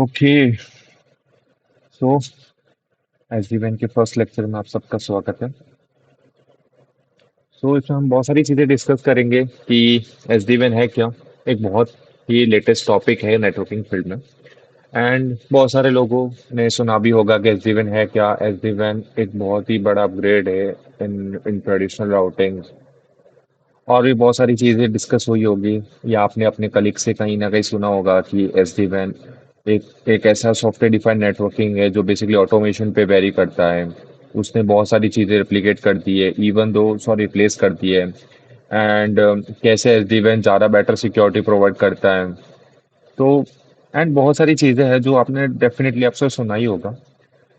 Okay. सो SDN के first lecture में आप सबका स्वागत है। इसमें हम बहुत सारी चीज़ें डिस्कस करेंगे कि एसडीएन है क्या। एक बहुत ही लेटेस्ट टॉपिक है नेटवर्किंग फील्ड में। एंड बहुत सारे लोगों ने सुना भी होगा कि एसडीएन है क्या। एसडीएन एक बहुत ही बड़ा अपग्रेड है इन इन ट्रेडिशनल राउटिंग। और भी बहुत सारी चीज़ें डिस्कस हुई होगी, या आपने अपने कलीग से कहीं ना कहीं सुना होगा कि एसडी वैन एक ऐसा सॉफ्टवेयर डिफाइंड नेटवर्किंग है जो बेसिकली ऑटोमेशन पे वेरी करता है। उसने बहुत सारी चीज़ें रिप्लिकेट कर दी है, इवन दो सॉरी रिप्लेस कर दी है। एंड कैसे एसडी वैन ज़्यादा बेटर सिक्योरिटी प्रोवाइड करता है। तो एंड बहुत सारी चीज़ें हैं जो आपने डेफिनेटली आपसे सुना ही होगा।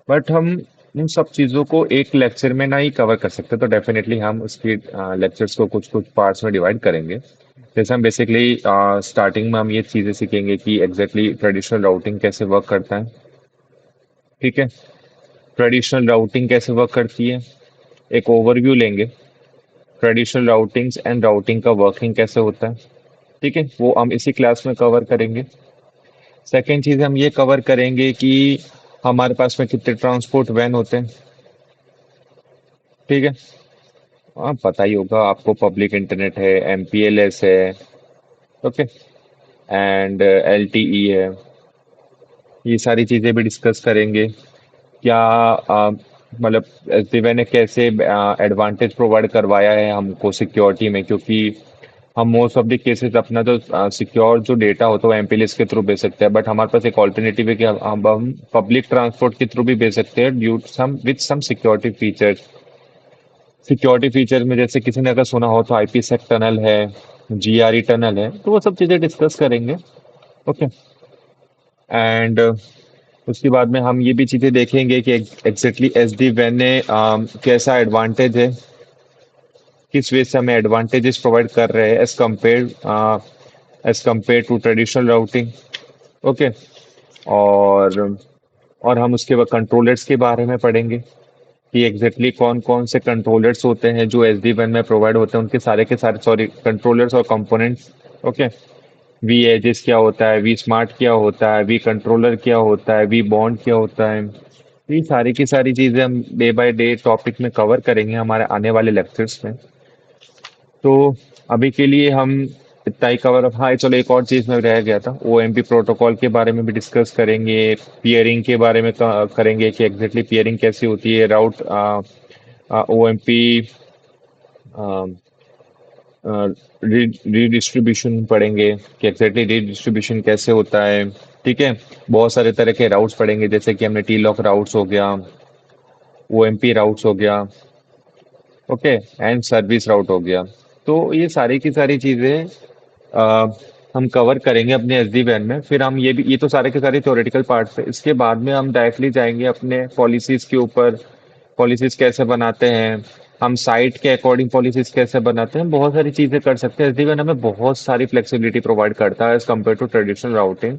बट हम इन सब चीज़ों को एक लेक्चर में ना ही कवर कर सकते, तो डेफिनेटली हम उसकी लेक्चर्स को कुछ कुछ पार्ट्स में डिवाइड करेंगे। जैसे हम बेसिकली स्टार्टिंग में हम ये चीज़ें सीखेंगे कि एग्जैक्टली ट्रेडिशनल राउटिंग कैसे वर्क करता है। ठीक है। ट्रेडिशनल राउटिंग कैसे वर्क करती है, एक ओवरव्यू लेंगे। ट्रेडिशनल राउटिंग्स एंड राउटिंग का वर्किंग कैसे होता है, ठीक है, वो हम इसी क्लास में कवर करेंगे। सेकेंड चीज़ हम ये कवर करेंगे कि हमारे पास में कितने ट्रांसपोर्ट वैन होते हैं। ठीक है। हाँ, पता ही होगा आपको, पब्लिक इंटरनेट है, एमपीएलएस है। ओके। एंड एलटीई है। ये सारी चीज़ें भी डिस्कस करेंगे। क्या मतलब एसडीवै ने कैसे एडवांटेज प्रोवाइड करवाया है हमको सिक्योरिटी में, क्योंकि हम मोस्ट ऑफ द केसेस अपना जो सिक्योर जो डेटा होता है वो एमपीएलएस के थ्रू भेज सकते हैं। बट हमारे पास एक ऑल्टरनेटिव है कि हम पब्लिक ट्रांसपोर्ट के थ्रू भी भेज सकते हैं due some with some security features. Security feature में जैसे किसी ने अगर सुना हो तो आईपीसेक टनल है, जीआरई टनल है, तो वो सब चीज़ें डिस्कस करेंगे। ओके। एंड उसके बाद में हम ये भी चीज़ें देखेंगे कि एग्जैक्टली एसडी वैन ने कैसा एडवांटेज है, किस वे से हमें एडवांटेजेस प्रोवाइड कर रहे हैं as compare to traditional routing. Okay. और और हम उसके बाद कंट्रोलर्स के बारे में पढ़ेंगे कि एग्जैक्टली कौन कौन से कंट्रोलर्स होते हैं जो एसडी वन में प्रोवाइड होते हैं, उनके सारे के सारे सॉरी कंट्रोलर्स और कंपोनेंट्स। ओके। वी एजेस क्या होता है, वी स्मार्ट क्या होता है, वी कंट्रोलर क्या होता है, वी बॉन्ड क्या होता है। ये सारी की सारी चीजें हम डे बाय डे टॉपिक में कवर करेंगे हमारे आने वाले लेक्चर्स में। तो अभी के लिए हम इतना ही कवर। हाँ चलो, एक और चीज में रह गया था, ओएमपी प्रोटोकॉल के बारे में भी डिस्कस करेंगे। पियरिंग के बारे में करेंगे कि एग्जैक्टली पियरिंग कैसी होती है, राउट ओएमपी रीडिस्ट्रीब्यूशन पढ़ेंगे कि एग्जैक्टली रीडिस्ट्रीब्यूशन कैसे होता है। ठीक है। बहुत सारे तरह के राउट्स पढ़ेंगे, जैसे कि हमने टी लॉक राउट्स हो गया, ओएमपी राउट्स हो गया। ओके। एंड सर्विस राउट हो गया। तो ये सारी की सारी चीजें अ, हम कवर करेंगे अपने एसडी वैन में। फिर हम ये तो सारे के सारे थ्योरेटिकल पार्ट्स है। इसके बाद में हम डायरेक्टली जाएंगे अपने पॉलिसीज के ऊपर। पॉलिसीज कैसे बनाते हैं, हम साइट के अकॉर्डिंग पॉलिसीज कैसे बनाते हैं, बहुत सारी चीजें कर सकते हैं। एसडी वैन हमें बहुत सारी फ्लेक्सिबिलिटी प्रोवाइड करता है as compare to traditional routing.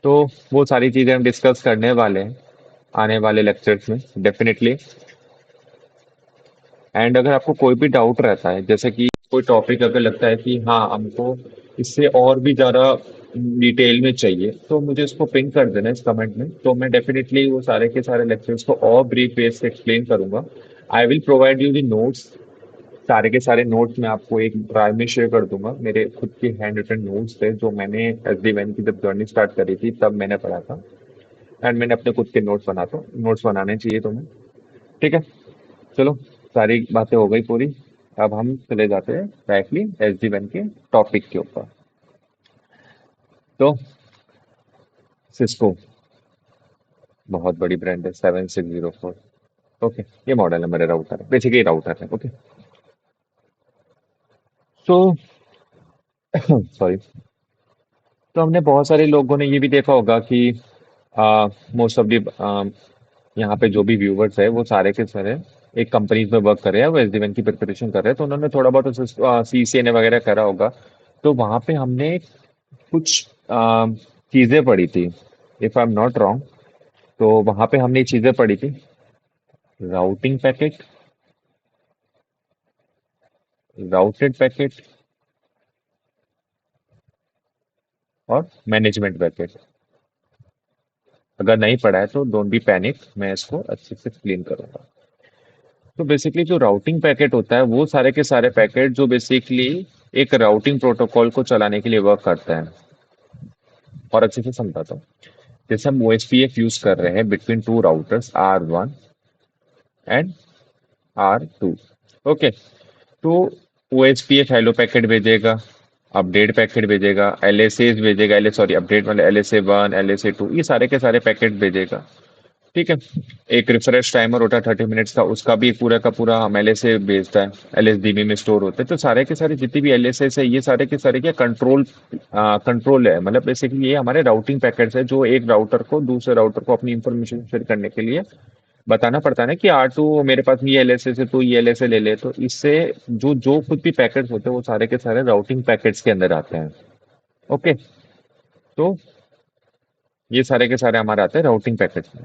तो वो सारी चीजें हम डिस्कस करने वाले हैं आने वाले लेक्चर्स में डेफिनेटली। एंड अगर आपको कोई भी डाउट रहता है, जैसे कि कोई टॉपिक अगर लगता है कि हाँ हमको इससे और भी ज़्यादा डिटेल में चाहिए, तो मुझे इसको पिंग कर देना इस कमेंट में, तो मैं डेफिनेटली वो सारे के सारे लेक्चर्स को और ब्रीफ बेस से एक्सप्लेन करूंगा। I will provide you the notes. सारे के सारे नोट्स मैं आपको एक ड्राइव में शेयर कर दूंगा। मेरे खुद के हैंड रिटन नोट्स थे जो मैंने एस डी वैन की जब जर्नी स्टार्ट करी थी तब मैंने पढ़ा था। एंड मैंने अपने खुद के नोट्स बनाने चाहिए तुम्हें। ठीक है। चलो, सारी बातें हो गई पूरी। अब हम चले जाते हैं डायरेक्टली एसडी वन के टॉपिक के ऊपर। तो सिस्को बहुत बड़ी ब्रांड है, 7604। ओके। ये मॉडल है, मेरे राउटर है, बेसिकली राउटर है। ओके। तो सॉरी। तो हमने बहुत सारे लोगों ने ये भी देखा होगा कि मोस्ट ऑफ दी यहाँ पे जो भी व्यूवर्स है वो सारे के सारे एक कंपनीज में वर्क कर रहे हैं, वो एसडी वन की प्रिपरेशन कर रहे हैं, तो उन्होंने थोड़ा बहुत सीसीएनए वगैरह करा होगा। तो वहां पे हमने कुछ चीजें पढ़ी थी, if I am not wrong. तो वहां पे हमने ये चीजें पढ़ी थी, राउटिंग पैकेट, राउटेड पैकेट और मैनेजमेंट पैकेट। अगर नहीं पढ़ा है तो डोंट बी पैनिक, मैं इसको अच्छे से एक्सप्लेन करूंगा। तो बेसिकली जो राउटिंग पैकेट होता है वो सारे के सारे पैकेट जो बेसिकली एक राउटिंग प्रोटोकॉल को चलाने के लिए वर्क करता है। और अच्छे से समझाता हूँ। जैसे हम OSPF यूज कर रहे हैं between two routers R1 and R2। Okay, तो OSPF हेलो पैकेट भेजेगा, अपडेट पैकेट भेजेगा, LSA भेजेगा, सॉरी अपडेट मतलब LSA 1, LSA 2, ये सारे के सारे पैकेट भेजेगा। ठीक है। एक रिफ्रेश टाइमर होता है 30 मिनट्स का, उसका भी पूरा का पूरा हम LSA भेजता है, LSDB में स्टोर होते हैं। तो सारे के सारे जितनी भी LSA है ये सारे के सारे क्या कंट्रोल है, मतलब बेसिकली ये हमारे राउटिंग पैकेट्स है जो एक राउटर को दूसरे राउटर को अपनी इंफॉर्मेशन शेयर करने के लिए बताना पड़ता है ना कि R2 मेरे पास ये LSA से तो ये LSA ले ले। तो इससे जो जो कुछ भी पैकेट्स होते हैं वो सारे के सारे राउटिंग पैकेट्स के अंदर आते हैं। ओके, तो ये सारे के सारे हमारे आते हैं राउटिंग पैकेट्स में।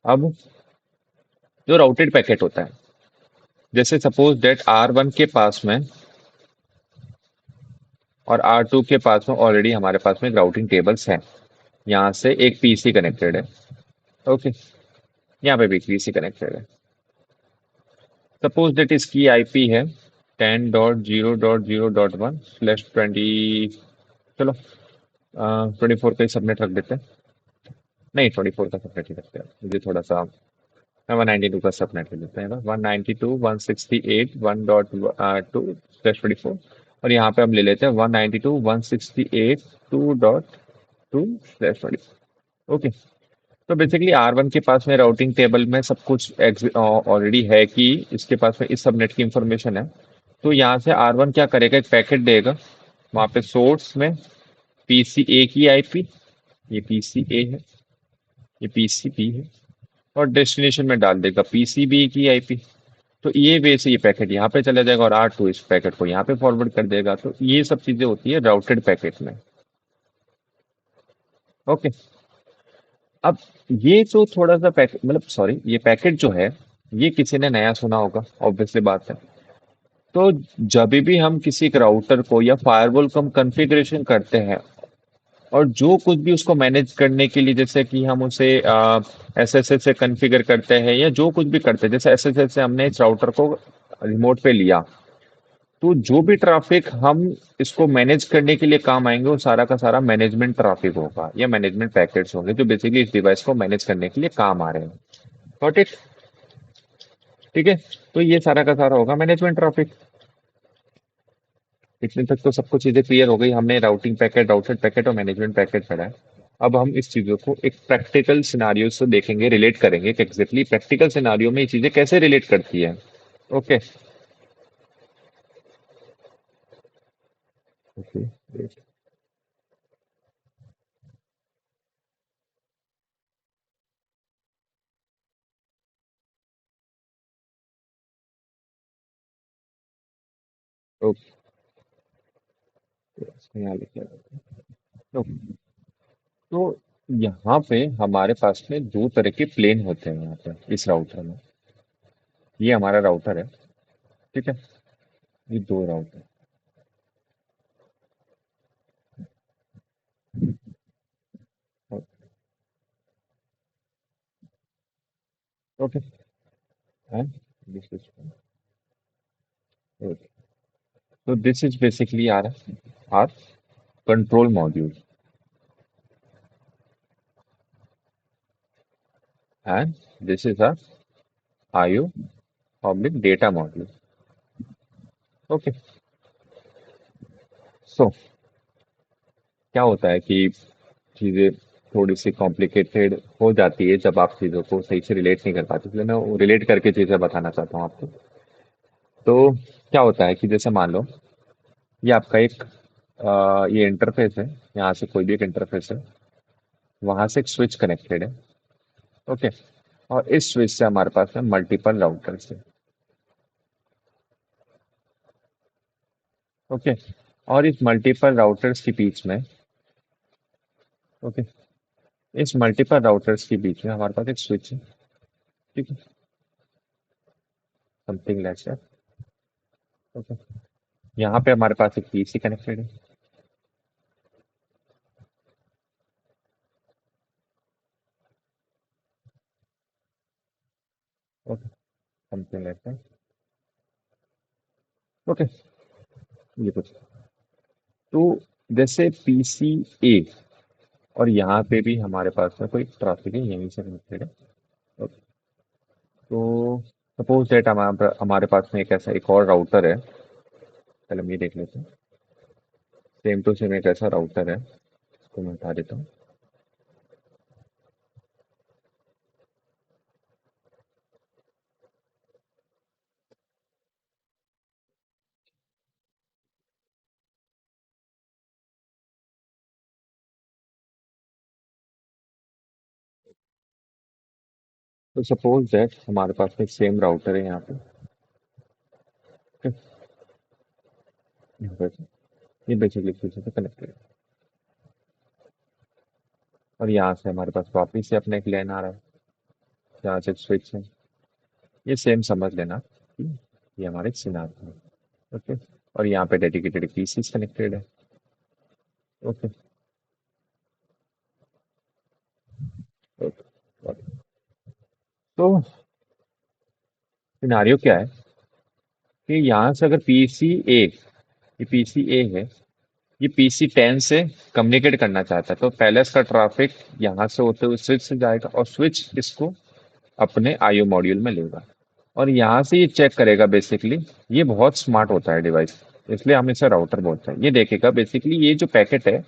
अब जो राउटेड पैकेट होता है, जैसे सपोज दैट R1 के पास में और R2 के पास में ऑलरेडी हमारे पास में राउटिंग टेबल्स है। यहाँ से एक पीसी कनेक्टेड है। ओके, यहाँ पे भी पीसी कनेक्टेड है। सपोज दैट इसकी आईपी है 10.0.0.1/20। चलो 24 का ही सबनेट रख देते हैं। नहीं, 24 का सबनेट ही रखते हैं, मुझे थोड़ा सा 192 का सबनेट ले लेते हैं ना, 192.168.1.2/24। और यहाँ पे हम ले लेते हैं 192.168.2.2/24। ओके, तो बेसिकली R1 के पास में राउटिंग टेबल में सब कुछ ऑलरेडी है कि इसके पास में इस सबनेट की इंफॉर्मेशन है। तो यहाँ से R1 क्या करेगा, एक पैकेट देगा वहाँ पे सोर्स में PCA की आईपी, ये PCA है, ये PCB है, और डेस्टिनेशन में डाल देगा PCB की आईपी। तो ये वे से ये पैकेट यहाँ पे चला जाएगा और R2 इस पैकेट को यहाँ पे फॉरवर्ड कर देगा। तो ये सब चीजें होती है राउटेड पैकेट में। ओके, अब ये जो थोड़ा सा पैकेट मतलब सॉरी ये पैकेट जो है ये किसी ने नया सुना होगा, ऑब्वियसली बात है। तो जब भी हम किसी एक राउटर को या फायरवॉल को हम कॉन्फ़िगरेशन करते हैं और जो कुछ भी उसको मैनेज करने के लिए, जैसे कि हम उसे SSH से कॉन्फ़िगर करते हैं या जो कुछ भी करते हैं, जैसे SSH से हमने इस राउटर को रिमोट पे लिया, तो जो भी ट्रैफिक हम इसको मैनेज करने के लिए काम आएंगे वो सारा का सारा मैनेजमेंट ट्रैफिक होगा या मैनेजमेंट पैकेट्स होंगे जो बेसिकली इस डिवाइस को मैनेज करने के लिए काम आ रहे हैं। Got it? ठीक है, तो ये सारा का सारा होगा मैनेजमेंट ट्रैफिक। इतने तक तो सबको चीजें क्लियर हो गई, हमने राउटिंग पैकेट, राउटेड पैकेट और मैनेजमेंट पैकेट पढ़ा है। अब हम इस चीजों को एक प्रैक्टिकल सिनारियो से देखेंगे, रिलेट करेंगे कि एग्जैक्टली प्रैक्टिकल सिनारियो में ये चीजें कैसे रिलेट करती है। ओके, ओके, ओके, यहाँ लिखा है। ओके, तो यहाँ पे हमारे पास में दो तरह के प्लेन होते हैं यहाँ पे इस राउटर में। ये हमारा राउटर है, ठीक है, ये दो router. Okay, and this is okay. So this is basically our control module, and this is our IO public data module. Okay, so क्या होता है कि चीज़ें थोड़ी सी कॉम्प्लिकेटेड हो जाती है जब आप चीज़ों को सही से रिलेट नहीं कर पाते, इसलिए मैं रिलेट करके चीज़ें बताना चाहता हूँ आपको। तो क्या होता है कि जैसे मान लो ये आपका एक ये इंटरफेस है, यहाँ से कोई भी एक इंटरफेस है, वहाँ से एक स्विच कनेक्टेड है। ओके, और इस स्विच से हमारे पास में मल्टीपल राउटर्स है। ओके, और इस मल्टीपल राउटर्स के बीच में, ओके, इस मल्टीपल राउटर्स के बीच में हमारे पास एक स्विच है। ठीक है, समथिंग लाइक दैट। ओके, यहाँ पे हमारे पास एक पीसी कनेक्टेड है। Okay, something like that. Okay, ये कुछ तो जैसे पीसीए, और यहाँ पे भी हमारे पास में कोई ट्रैफिक है यहीं से कनेक्टेड है। ओके, तो सपोज दैट हमारे पास में एक ऐसा एक और राउटर है। पहले हम ये देख लेते हैं। सेम टू सेम एक ऐसा राउटर है, तो मैं बता देता हूँ। तो सपोज दैट हमारे पास में सेम राउटर है यहाँ पे। ठीक है, यहाँ पे ये बेसिकली किसी से कनेक्टेड है, और यहाँ से हमारे पास वापिस से अपना एक लैन आ रहा है, यहाँ से स्विच है। ये सेम समझ लेना कि ये हमारे सिनार है। ओके, और यहाँ पे डेडिकेटेड पीसीस कनेक्टेड है। Okay, okay. तो सिनारियो क्या है कि यहाँ से अगर पीसी ए, ये पीसी ए है, ये पीसी 10 से कम्युनिकेट करना चाहता है, तो पहले इसका ट्रैफिक यहाँ से होते हुए स्विच से जाएगा, और स्विच इसको अपने आईओ मॉड्यूल में लेगा, और यहाँ से ये चेक करेगा बेसिकली। ये बहुत स्मार्ट होता है डिवाइस, इसलिए हम इसे राउटर बोलते हैं। ये देखेगा बेसिकली ये जो पैकेट है,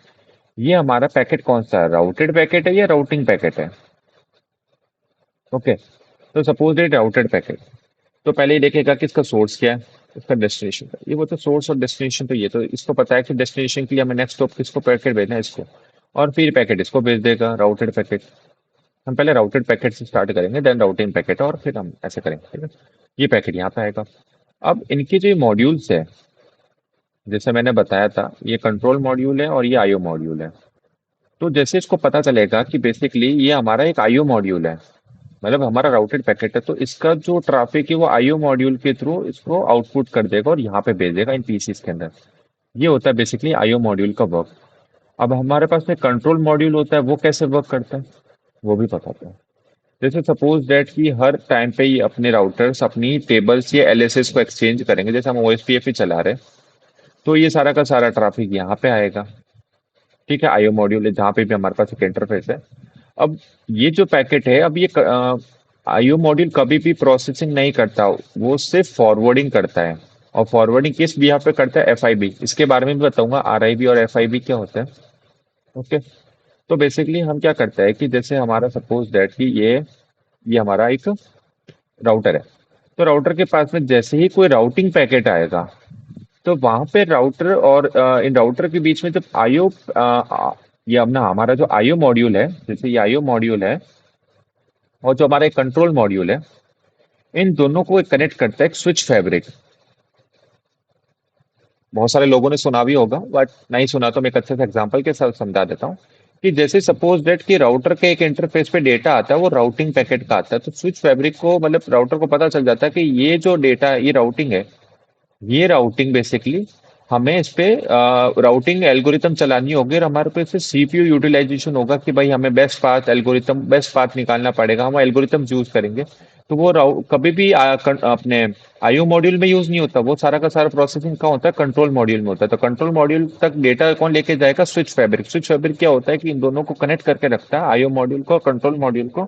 ये हमारा पैकेट कौन सा है, राउटेड पैकेट है या राउटिंग पैकेट है। ओके, तो सपोज इट राउटेड पैकेट, तो पहले ये देखेगा कि इसका सोर्स क्या है, इसका डेस्टिनेशन क्या है। ये बोलते सोर्स और डेस्टिनेशन, तो ये तो इसको पता है कि डेस्टिनेशन के लिए हमें नेक्स्ट स्टॉप किसको पैकेट भेजना है, इसको, और फिर पैकेट इसको भेज देगा, राउटेड पैकेट। हम पहले राउटेड पैकेट से स्टार्ट करेंगे, देन राउटिंग पैकेट, और फिर हम ऐसे करेंगे, ठीक है। ये पैकेट यहाँ पे आएगा। अब इनके जो मॉड्यूल्स है, जैसे मैंने बताया था, ये कंट्रोल मॉड्यूल है और ये आईओ मॉड्यूल है। तो जैसे इसको पता चलेगा कि बेसिकली ये हमारा एक आईओ मॉड्यूल है, मतलब हमारा राउटेड पैकेट है, तो इसका जो ट्रैफिक है वो आईओ मॉड्यूल के थ्रू इसको आउटपुट कर देगा और यहाँ पे भेज देगा इन पीसीस के अंदर। ये होता है बेसिकली आईओ मॉड्यूल का वर्क। अब हमारे पास में कंट्रोल मॉड्यूल होता है, वो कैसे वर्क करता है वो भी बताते हैं। जैसे सपोज दैट कि हर टाइम पे ये अपने राउटर्स अपनी टेबल्स या एलएसएस को एक्सचेंज करेंगे, जैसे हम ओएसपीएफ ही चला रहे हैं, तो ये सारा का सारा ट्रैफिक यहाँ पे आएगा। ठीक है, आईओ मॉड्यूल है जहाँ पे भी हमारे पास एक इंटरफेस है। अब ये जो पैकेट है, अब ये आईओ मॉड्यूल कभी भी प्रोसेसिंग नहीं करता, वो सिर्फ फॉरवर्डिंग करता है। और फॉरवर्डिंग किस बिहाफ पे करता है, एफआईबी। इसके बारे में भी बताऊंगा, आरआईबी और एफआईबी क्या होता है। ओके, तो बेसिकली हम क्या करते हैं कि जैसे हमारा सपोज दैट कि ये हमारा एक राउटर है, तो राउटर के पास में जैसे ही कोई राउटिंग पैकेट आएगा, तो वहां पे राउटर और इन राउटर के बीच में जब आईओ, ये अपना हमारा जो आईओ मॉड्यूल है, जैसे ये आईओ मॉड्यूल है और जो हमारा एक कंट्रोल मॉड्यूल है, इन दोनों को कनेक्ट करता है एक स्विच फैब्रिक। बहुत सारे लोगों ने सुना भी होगा, बट नहीं सुना तो मैं एक अच्छे से एग्जांपल के साथ समझा देता हूँ कि जैसे सपोज डेट कि राउटर के एक इंटरफेस पे डेटा आता है, वो राउटिंग पैकेट का आता है, तो स्विच फैब्रिक को मतलब राउटर को पता चल जाता है कि ये जो डेटा ये राउटिंग है, ये राउटिंग बेसिकली हमें इस पे राउटिंग एल्गोरिथम चलानी होगी, और हमारे पे इससे सीपीयू यूटिलाइजेशन होगा कि भाई हमें बेस्ट पाथ निकालना पड़ेगा, हम एल्गोरिथम यूज करेंगे। तो वो कभी भी अपने आईओ मॉड्यूल में यूज नहीं होता, वो सारा का सारा प्रोसेसिंग कहाँ होता है, कंट्रोल मॉड्यूल में होता है। तो कंट्रोल मॉड्यूल तक डेटा कौन लेके जाएगा, स्विच फैब्रिक। स्विच फैब्रिक क्या होता है कि इन दोनों को कनेक्ट करके रखता है, आईओ मॉड्यूल को, कंट्रोल मॉड्यूल को।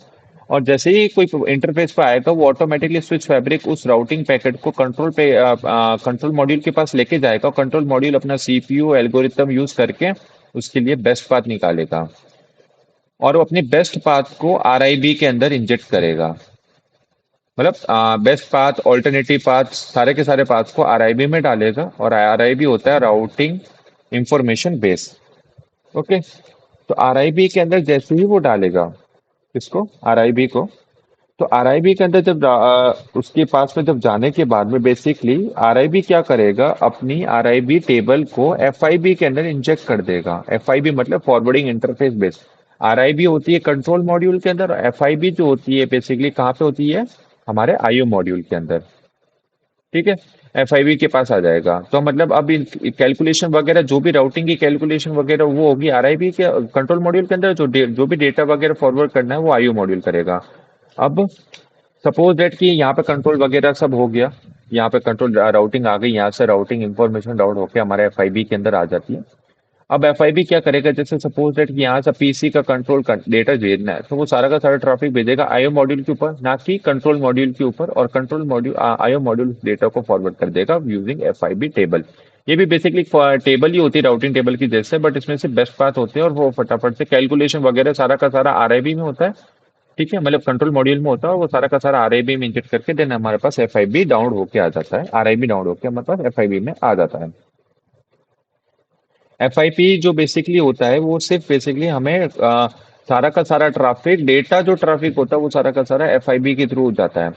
और जैसे ही कोई इंटरफेस पे आएगा, वो ऑटोमेटिकली स्विच फैब्रिक उस राउटिंग पैकेट को कंट्रोल मॉड्यूल के पास लेके जाएगा, और कंट्रोल मॉड्यूल अपना सीपीयू एल्गोरिथम यूज करके उसके लिए बेस्ट पाथ निकालेगा, और वो अपनी बेस्ट पाथ को आरआईबी के अंदर इंजेक्ट करेगा। मतलब बेस्ट पाथ, ऑल्टरनेटिव पाथ, सारे के सारे पाथ को आरआईबी में डालेगा, और आरआईबी होता है राउटिंग इंफॉर्मेशन बेस। ओके, तो आरआईबी के अंदर जैसे ही वो डालेगा, किसको, आरआईबी को, तो आरआईबी के अंदर जब उसके पास में जब जाने के बाद में बेसिकली आरआईबी क्या करेगा, अपनी आरआईबी टेबल को एफआईबी के अंदर इंजेक्ट कर देगा। एफआईबी मतलब फॉरवर्डिंग इंटरफेस बेस। आरआईबी होती है कंट्रोल मॉड्यूल के अंदर, और एफआईबी जो होती है बेसिकली कहाँ पे होती है, हमारे आईओ मॉड्यूल के अंदर। ठीक है, एफआईबी के पास आ जाएगा, तो मतलब अब कैलकुलेशन वगैरह, जो भी राउटिंग की कैलकुलेशन वगैरह वो होगी आरआईबी के कंट्रोल मॉड्यूल के अंदर, जो भी डेटा वगैरह फॉरवर्ड करना है वो आईओ मॉड्यूल करेगा। अब सपोज दैट कि यहाँ पे कंट्रोल वगैरह सब हो गया, यहाँ पे कंट्रोल राउटिंग आ गई, यहाँ से राउटिंग इंफॉर्मेशन राउट होके हमारे एफआईबी के अंदर आ जाती है। अब एफआईबी क्या करेगा, जैसे सपोज दैट कि यहाँ से पीसी का कंट्रोल डेटा भेजना है, तो वो सारा का सारा ट्रैफिक भेजेगा आईओ मॉड्यूल के ऊपर, ना कि कंट्रोल मॉड्यूल के ऊपर, और control module IO module data को फॉरवर्ड कर देगा यूजिंग एफआईबी टेबल। ये भी बेसिकली टेबल ही होती है राउटिंग टेबल की जैसे, बट इसमें से बेस्ट बात होते हैं और वो फटाफट से कैलकुलेशन वगैरह सारा का सारा आरआईबी में होता है। ठीक है, मतलब कंट्रोल मॉड्यूल में होता है और वो सारा का सारा आरआईबी में इंजेक्ट करके देन हमारे पास एफआईबी डाउनलोड होके आ जाता है, आरआईबी डाउनलोड होके हमारे पास एफआईबी में आ जाता है। एफआईपी जो बेसिकली होता है वो सिर्फ बेसिकली हमें सारा का सारा ट्रैफिक डेटा जो ट्रैफिक होता है वो सारा का सारा एफआईबी के थ्रू जाता है।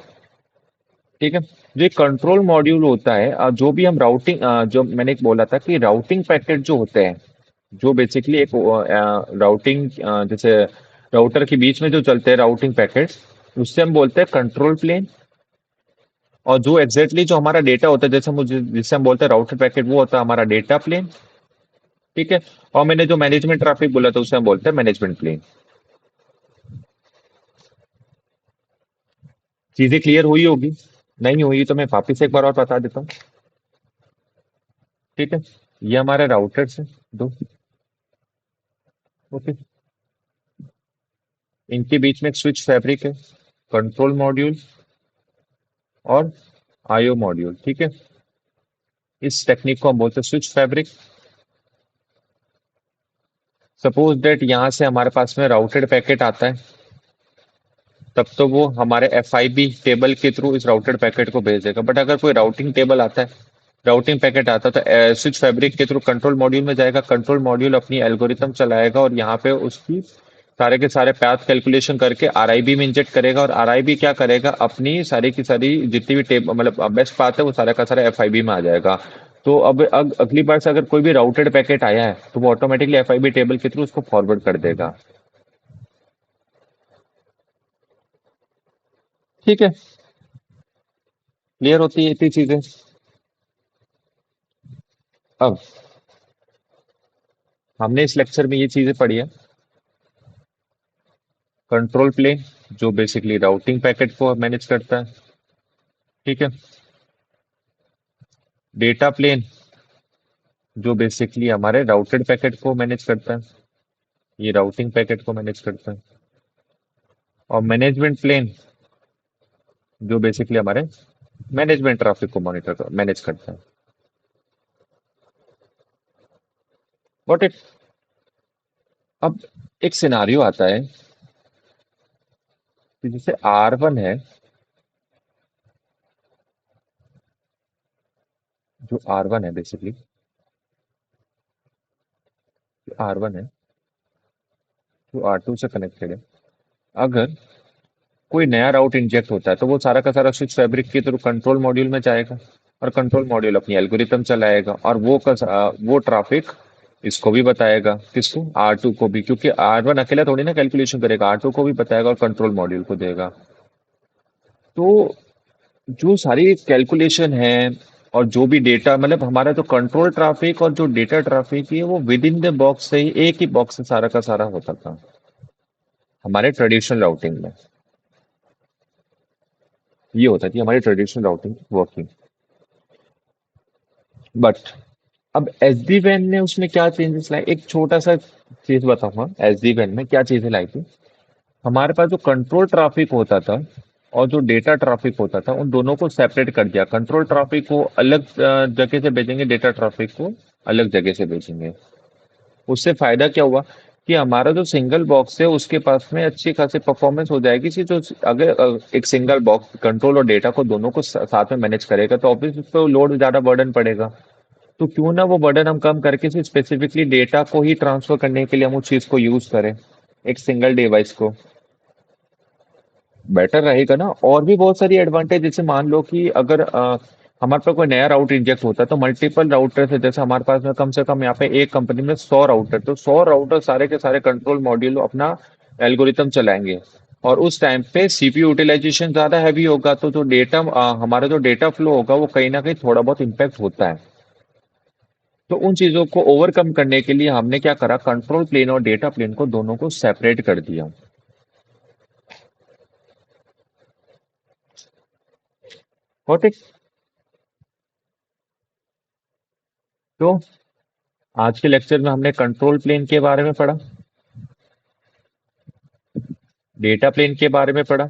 ठीक है, जो कंट्रोल मॉड्यूल होता है जो भी हम राउटिंग जो मैंने एक बोला था कि राउटिंग पैकेट जो होते हैं, जो बेसिकली एक राउटिंग जैसे राउटर के बीच में जो चलते हैं राउटिंग पैकेट्स, उससे हम बोलते हैं कंट्रोल प्लेन। और जो एग्जैक्टली जो हमारा डेटा होता है, जैसे मुझे जिससे हम बोलते हैं राउटर पैकेट, वो होता है हमारा डेटा प्लेन। ठीक है, और मैंने जो मैनेजमेंट ट्रैफिक बोला था उसे हम बोलते हैं मैनेजमेंट प्लेन। चीजें क्लियर हुई होगी, नहीं हुई तो मैं वापिस एक बार और बता देता हूँ। ठीक है, ये हमारे राउटर्स है दो। ओके, इनके बीच में एक स्विच फैब्रिक है, कंट्रोल मॉड्यूल और आईओ मॉड्यूल। ठीक है, इस टेक्निक को हम बोलते हैं स्विच फैब्रिक। सपोज दैट यहाँ से हमारे पास में राउटेड पैकेट आता है, तब तो वो हमारे एफआईबी टेबल के थ्रू इस राउटेड पैकेट को भेज देगा। बट अगर कोई राउटिंग टेबल आता है, राउटिंग पैकेट आता है, तो स्विच फैब्रिक के थ्रू कंट्रोल मॉड्यूल में जाएगा, कंट्रोल मॉड्यूल अपनी एल्गोरिथम चलाएगा और यहाँ पे उसकी सारे के सारे पाथ कैलकुलेशन करके आरआईबी में इंजेक्ट करेगा, और आरआईबी क्या करेगा, अपनी सारी की सारी जितनी भी टेब मतलब बेस्ट पाथ है वो सारा का सारा एफआईबी में आ जाएगा। तो अब अगली बार से अगर कोई भी राउटेड पैकेट आया है तो वो ऑटोमेटिकली एफआईबी टेबल के थ्रू उसको फॉरवर्ड कर देगा। ठीक है, क्लियर होती है इतनी चीजें। अब हमने इस लेक्चर में ये चीजें पढ़ी है, कंट्रोल प्लेन जो बेसिकली राउटिंग पैकेट को मैनेज करता है। ठीक है, डेटा प्लेन जो बेसिकली हमारे राउटेड पैकेट को मैनेज करता है, ये राउटिंग पैकेट को मैनेज करता है। और मैनेजमेंट प्लेन जो बेसिकली हमारे मैनेजमेंट ट्रैफिक को मॉनिटर मैनेज करता है। बट एक अब एक सिनारियो आता है कि जैसे R1 है, जो R1 है बेसिकली, R1 है जो R2 से कनेक्टेड है। अगर कोई नया राउट इंजेक्ट होता है तो वो सारा का सारा स्विच फैब्रिक के थ्रू कंट्रोल मॉड्यूल में जाएगा, और कंट्रोल मॉड्यूल अपनी एल्गोरिथम चलाएगा और वो ट्रैफिक इसको भी बताएगा, किसको, R2 को भी, क्योंकि R1 अकेला थोड़ी ना कैलकुलेशन करेगा, R2 को भी बताएगा और कंट्रोल मॉड्यूल को देगा। तो जो सारी कैलकुलेशन है और जो भी डेटा, मतलब हमारा जो कंट्रोल ट्रैफिक और जो डेटा ट्रैफिक है वो विद इन द बॉक्स से ही, एक ही बॉक्स से सारा का सारा होता था हमारे ट्रेडिशनल राउटिंग में। ये होता थी हमारी ट्रेडिशनल राउटिंग वर्किंग। बट अब एसडी वैन ने उसमें क्या चेंजेस लाए, एक छोटा सा चीज बताऊंगा एसडी वैन में क्या चीजें लाई थी। हमारे पास जो कंट्रोल ट्रैफिक होता था और जो डेटा ट्रैफिक होता था, उन दोनों को सेपरेट कर दिया। कंट्रोल ट्रैफिक को अलग जगह से भेजेंगे, डेटा ट्रैफिक को अलग जगह से भेजेंगे। उससे फायदा क्या हुआ कि हमारा जो सिंगल बॉक्स है उसके पास में अच्छी खासी परफॉर्मेंस हो जाएगी। जो अगर एक सिंगल बॉक्स कंट्रोल और डेटा को दोनों को साथ में मैनेज करेगा तो ऑब्वियसली उस पर लोड ज्यादा बर्डन पड़ेगा। तो क्यों ना वो बर्डन हम कम करके सिर्फ स्पेसिफिकली डेटा को ही ट्रांसफर करने के लिए हम उस चीज को यूज करें, एक सिंगल डिवाइस को। बेटर रहेगा ना। और भी बहुत सारी एडवांटेज, जैसे मान लो कि अगर हमारे पास कोई नया राउट इंजेक्ट होता है तो मल्टीपल राउटर है, जैसे हमारे पास में कम से कम यहाँ पे एक कंपनी में 100 राउटर, तो 100 राउटर सारे के सारे कंट्रोल मॉड्यूल अपना एल्गोरिथम चलाएंगे। और उस टाइम पे सीपीयू यूटिलाइजेशन ज्यादा हैवी होगा, तो जो डेटा हमारा जो डेटा फ्लो होगा वो कहीं ना कहीं थोड़ा बहुत इम्पैक्ट होता है। तो उन चीजों को ओवरकम करने के लिए हमने क्या करा, कंट्रोल प्लेन और डेटा प्लेन को दोनों को सेपरेट कर दिया। Got it. तो आज के लेक्चर में हमने कंट्रोल प्लेन के बारे में पढ़ा, डेटा प्लेन के बारे में पढ़ा,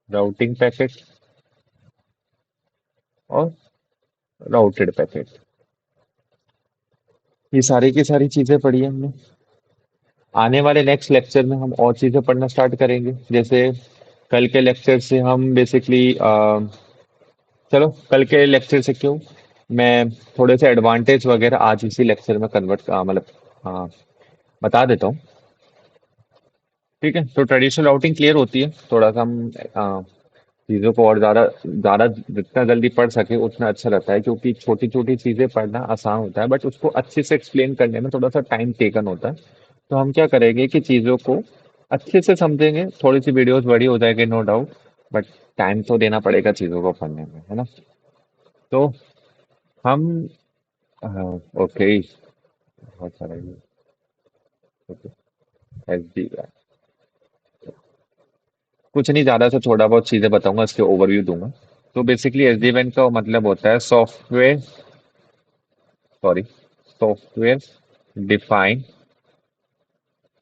राउटिंग पैकेट और राउटेड पैकेट, ये सारी की सारी चीजें पढ़ी हैं हमने। आने वाले नेक्स्ट लेक्चर में हम और चीजें पढ़ना स्टार्ट करेंगे, जैसे कल के लेक्चर से हम बेसिकली चलो कल के लेक्चर से क्यों, मैं थोड़े से एडवांटेज वगैरह आज इसी लेक्चर में कन्वर्ट मतलब हाँ, बता देता हूँ। ठीक है, तो ट्रेडिशनल राउटिंग क्लियर होती है, थोड़ा सा हम चीज़ों को और ज़्यादा ज़्यादा जितना जल्दी पढ़ सके उतना अच्छा रहता है, क्योंकि छोटी छोटी चीज़ें पढ़ना आसान होता है बट उसको अच्छे से एक्सप्लेन करने में थोड़ा सा टाइम टेकन होता है। तो हम क्या करेंगे कि चीज़ों को अच्छे से समझेंगे, थोड़ी सी वीडियोस बड़ी हो जाएगी नो डाउट, बट टाइम तो देना पड़ेगा चीज़ों को पढ़ने में, है ना। तो हम ओके, बहुत सारा ये एस डी, कुछ नहीं, ज़्यादा से थोड़ा बहुत चीज़ें बताऊंगा, इसके ओवरव्यू दूंगा। तो बेसिकली एस डी का मतलब होता है software, sorry, software defined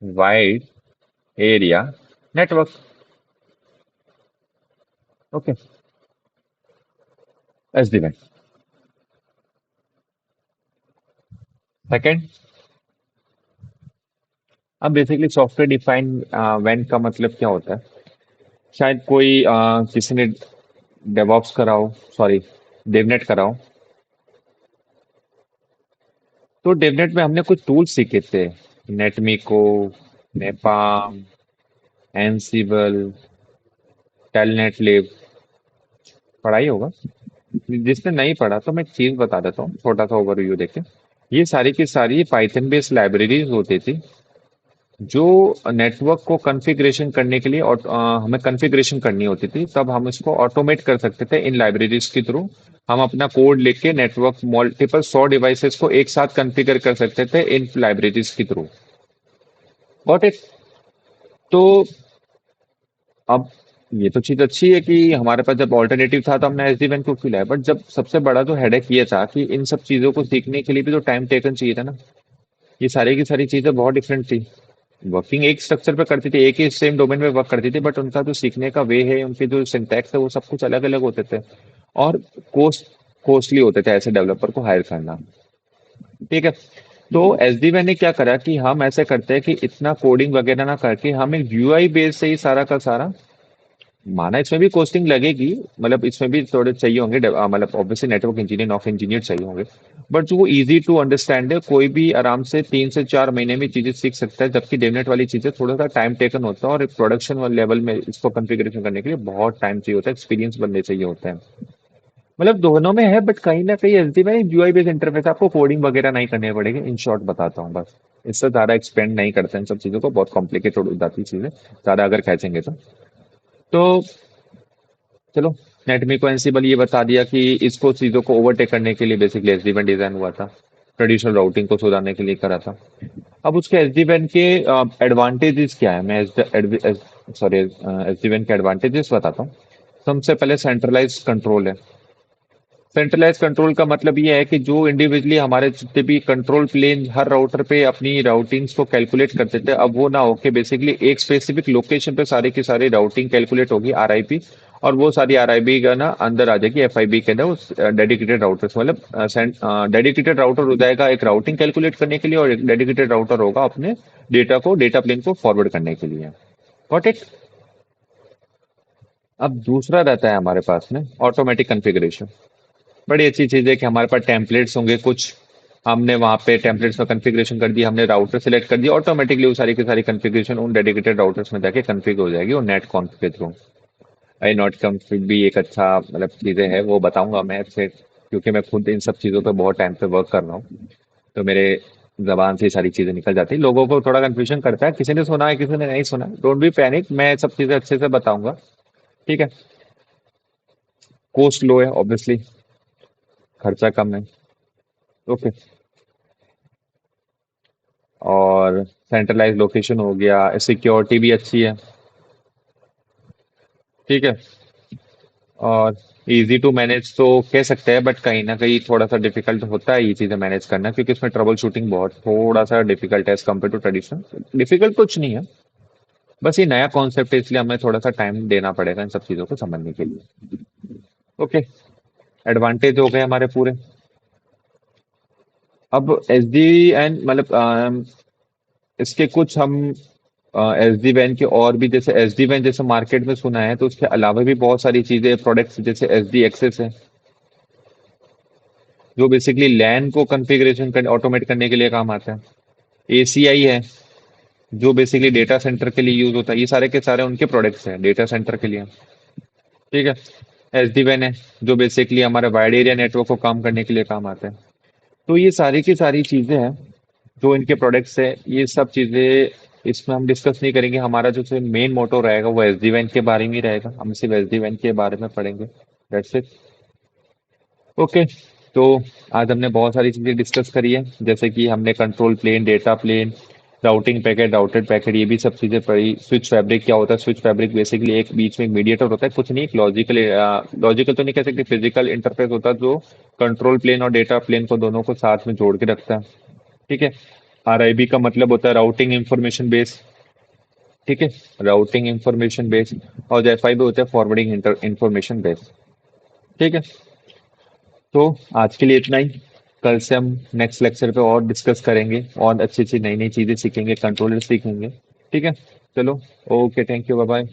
wide area network. Okay, S D. Second, अब बेसिकली सॉफ्टवेयर डिफाइंड वैन का मतलब क्या होता है, शायद कोई किसी ने डेवऑप्स कराओ, सॉरी, डेवनेट कराओ। तो डेवनेट में हमने कुछ टूल्स सीखे थे, नेटमीको, नेपाम, एनसीबल, टेलनेट लिब, पढ़ाई होगा। जिसने नहीं पढ़ा तो मैं एक चीज बता देता हूँ, छोटा सा ओवरव्यू देके। ये सारी की सारी पाइथन बेस्ड लाइब्रेरीज होती थी, जो नेटवर्क को कॉन्फ़िगरेशन करने के लिए और हमें कॉन्फ़िगरेशन करनी होती थी, तब हम इसको ऑटोमेट कर सकते थे इन लाइब्रेरीज के थ्रू। हम अपना कोड लिख के नेटवर्क मल्टीपल 100 डिवाइसेस को एक साथ कॉन्फ़िगर कर सकते थे इन लाइब्रेरीज के थ्रू। Got it. तो अब ये तो चीज अच्छी है कि हमारे पास जब ऑल्टरनेटिव था तो हमने एसडी वैन को क्यों लाया, बट जब सबसे बड़ा जो हेडेक ये था कि इन सब चीजों को सीखने के लिए भी तो टाइम टेकन चाहिए था ना। ये सारी की सारी चीजें बहुत डिफरेंट थी, वर्किंग एक स्ट्रक्चर पे करती थी, एक ही सेम डोमेन में वर्क करती थी, बट उनका जो सीखने का वे है, उनके जो सिंटैक्स है, वो सब कुछ अलग अलग होते थे। और कॉस्टली होते थे ऐसे डेवलपर को हायर करना। ठीक है, तो एसडी ने क्या करा कि हम ऐसे करते हैं कि इतना कोडिंग वगैरह ना करके हम एक यूआई बेस से ही सारा का सारा, माना इसमें भी कोस्टिंग लगेगी, मतलब इसमें भी थोड़े चाहिए होंगे मतलब obviously network engineer knock engineer चाहिए होंगे, बट जो वो इजी टू अंडरस्टैंड है, कोई भी आराम से 3 से 4 महीने में चीजें सीख सकता है, जबकि डेवनेट वाली चीजें थोड़ा सा टाइम टेकन होता है और प्रोडक्शन लेवल में इसको कॉन्फ़िगरेशन करने के लिए बहुत टाइम चाहिए होता है, एक्सपीरियंस बनने चाहिए होता है। मतलब दोनों में है, बट कहीं ना कहीं एसडी में यूआई बेस्ड इंटरफेस, आपको कोडिंग वगैरह नहीं करने पड़ेगी। इन शॉर्ट बताता हूँ बस, इससे ज्यादा एक्सपेंड नहीं करते हैं सब चीजों को, बहुत कॉम्प्लिकेटेड हो जाती है चीजें ज्यादा अगर खींचेंगे तो चलो, नेटमी को एनसीबल ये बता दिया कि इसको चीजों को ओवरटेक करने के लिए बेसिकली एसडी वैन डिजाइन हुआ था, ट्रेडिशनल राउटिंग को सुधारने के लिए करा था। अब उसके एसडी वैन के एडवांटेजेस क्या है, मैं सॉरी एसडी वैन के एडवांटेजेस बताता हूँ। सबसे पहले सेंट्रलाइज कंट्रोल है। सेंट्रलाइज कंट्रोल का मतलब ये है कि जो इंडिविजुअली हमारे जितने भी कंट्रोल प्लेन हर राउटर पे अपनी राउटिंग्स को कैलकुलेट करते थे, अब वो ना होके बेसिकली एक स्पेसिफिक लोकेशन पे सारी की सारी राउटिंग कैलकुलेट होगी आरआईपी, और वो सारी आरआईबी का ना अंदर आ जाएगी एफआईबी के अंदर उस डेडिकेटेड राउटर से, मतलब डेडिकेटेड राउटर हो जाएगा एक राउटिंग कैलकुलेट करने के लिए, और एक डेडिकेटेड राउटर होगा अपने डेटा को डेटा प्लेन को फॉरवर्ड करने के लिए। Got it. अब दूसरा रहता है हमारे पास में ऑटोमेटिक कॉन्फ़िगरेशन। बड़ी अच्छी चीज़ है कि हमारे पास टेम्पलेट्स होंगे कुछ, हमने वहाँ पे टेम्पलेट्स में कॉन्फ़िगरेशन कर दिया, हमने राउटर सेलेक्ट कर दिया, ऑटोमेटिकली वो सारी की सारी कॉन्फ़िगरेशन उन डेडिकेटेड राउटर्स में जाके कॉन्फ़िग हो जाएगी, और नेट कॉन्फ़ के थ्रू। आई नॉट कॉन्फ़िग भी एक अच्छा मतलब चीज़ें है, वो बताऊंगा मैं फिर, क्योंकि मैं खुद इन सब चीज़ों पे बहुत टाइम पे वर्क कर रहा हूँ, तो मेरे जबान से ये सारी चीज़ें निकल जाती है। लोगों को थोड़ा कन्फ्यूजन करता है, किसी ने सुना है किसी ने नहीं सुना, डोंट बी पैनिक, मैं सब चीज़ें अच्छे से बताऊंगा। ठीक है, कोस्ट लो है ऑब्वियसली, खर्चा कम है। ओके, और सेंट्रलाइज लोकेशन हो गया, सिक्योरिटी भी अच्छी है। ठीक है। और इजी टू मैनेज तो कह सकते हैं, बट कहीं ना कहीं थोड़ा सा डिफिकल्ट होता है ये चीज़ें मैनेज करना, क्योंकि इसमें ट्रबल शूटिंग बहुत थोड़ा सा डिफिकल्ट है as compare to traditional. Difficult कुछ नहीं है, बस ये नया कॉन्सेप्ट है, इसलिए हमें थोड़ा सा टाइम देना पड़ेगा इन सब चीज़ों को समझने के लिए। ओके। एडवांटेज हो गए हमारे पूरे। अब एस डी एन मतलब इसके कुछ हम एस डी वैन के और भी, जैसे एस डी वैन जैसे मार्केट में सुना है, तो उसके अलावा भी बहुत सारी चीज़ें प्रोडक्ट्स जैसे एस डी एक्सेस है, जो बेसिकली लैन को कॉन्फ़िगरेशन कर ऑटोमेट करने के लिए काम आता है। एसीआई है, जो बेसिकली डेटा सेंटर के लिए यूज होता है। ये सारे के सारे उनके प्रोडक्ट्स हैं डेटा सेंटर के लिए। ठीक है। एस डी वैन है, जो बेसिकली हमारे वाइड एरिया नेटवर्क को काम करने के लिए काम आता है। तो ये सारी की सारी चीज़ें हैं जो इनके प्रोडक्ट्स है। ये सब चीज़ें इसमें हम डिस्कस नहीं करेंगे। हमारा जो मेन मोटो रहेगा वो एस डी वैन के बारे में ही रहेगा। हम सिर्फ एस डी वैन के बारे में पढ़ेंगे। That's it. ओके। तो आज हमने बहुत सारी चीज़ें डिस्कस करी है, जैसे कि हमने control plane, data plane, routing packet, routed packet, ये भी सब चीज़ें पढ़ी। स्विच फैब्रिक क्या होता है? स्विच फैब्रिक बेसिकली एक बीच में एक मीडिएटर होता है, कुछ नहीं, एक लॉजिकल, लॉजिकल तो नहीं कह सकते, फिजिकल इंटरफेस होता है जो कंट्रोल प्लेन और डेटा प्लेन को दोनों को साथ में जोड़ के रखता है। ठीक है। आरआईबी का मतलब होता है राउटिंग इंफॉर्मेशन बेस। ठीक है। Routing information base. और एफआईबी होता है फॉरवर्डिंग इंफॉर्मेशन बेस। ठीक है। तो आज के लिए इतना ही। कल से हम नेक्स्ट लेक्चर पे और डिस्कस करेंगे और अच्छी अच्छी नई नई चीजें सीखेंगे, कंट्रोलर सीखेंगे। ठीक है। चलो। Okay, thank you, bye bye.